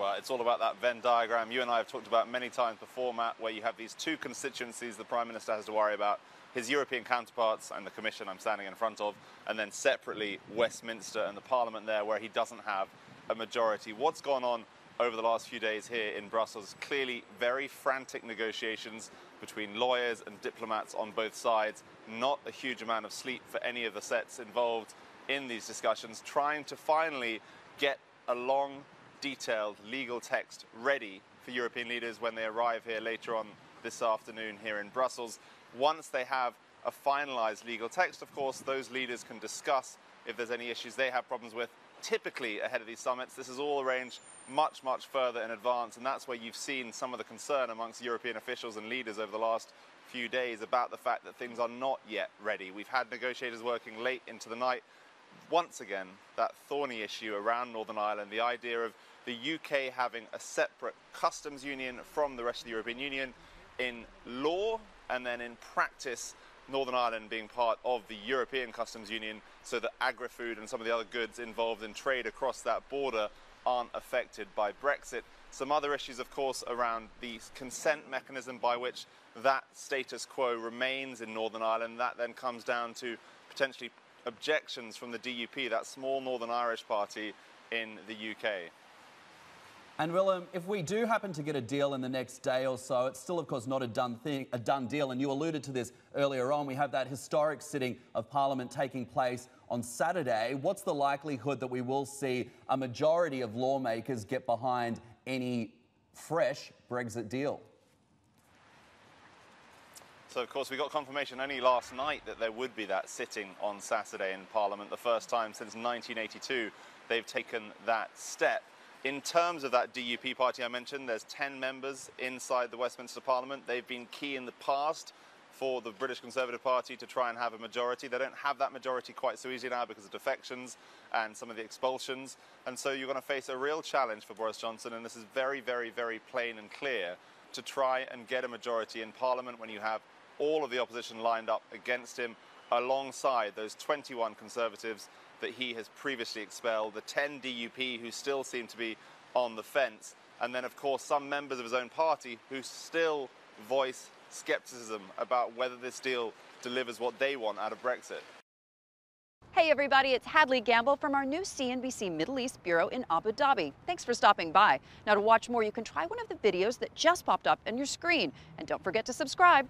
Well, it's all about that Venn diagram you and I have talked about many times before, Matt, where you have these two constituencies the Prime Minister has to worry about, his European counterparts and the Commission I'm standing in front of, and then separately Westminster and the Parliament there, where he doesn't have a majority. What's gone on over the last few days here in Brussels? Clearly very frantic negotiations between lawyers and diplomats on both sides. Not a huge amount of sleep for any of the sets involved in these discussions, trying to finally get a long, detailed legal text ready for European leaders when they arrive here later on this afternoon here in Brussels. Once they have a finalized legal text, of course, those leaders can discuss if there's any issues they have problems with. Typically ahead of these summits, this is all arranged much, much further in advance, and that's where you've seen some of the concern amongst European officials and leaders over the last few days about the fact that things are not yet ready. We've had negotiators working late into the night. Once again, that thorny issue around Northern Ireland, the idea of the UK having a separate customs union from the rest of the European Union in law, and then in practice Northern Ireland being part of the European Customs Union, so that agri-food and some of the other goods involved in trade across that border aren't affected by Brexit. Some other issues, of course, around the consent mechanism by which that status quo remains in Northern Ireland. That then comes down to potentially objections from the DUP, that small Northern Irish party in the UK. And Willem, if we do happen to get a deal in the next day or so, it's still, of course, not a done deal. And you alluded to this earlier on. We have that historic sitting of Parliament taking place on Saturday. What's the likelihood that we will see a majority of lawmakers get behind any fresh Brexit deal? So, of course, we got confirmation only last night that there would be that sitting on Saturday in Parliament. The first time since 1982 they've taken that step. In terms of that DUP party I mentioned, there's 10 members inside the Westminster Parliament. They've been key in the past for the British Conservative Party to try and have a majority. They don't have that majority quite so easily now because of defections and some of the expulsions. And so you're going to face a real challenge for Boris Johnson, and this is very, very, very plain and clear, to try and get a majority in Parliament when you have all of the opposition lined up against him, alongside those 21 Conservatives that he has previously expelled, the 10 DUP who still seem to be on the fence, and then, of course, some members of his own party who still voice scepticism about whether this deal delivers what they want out of Brexit. Hey everybody, it's Hadley Gamble from our new CNBC Middle East Bureau in Abu Dhabi. Thanks for stopping by. Now, to watch more, you can try one of the videos that just popped up on your screen. And don't forget to subscribe.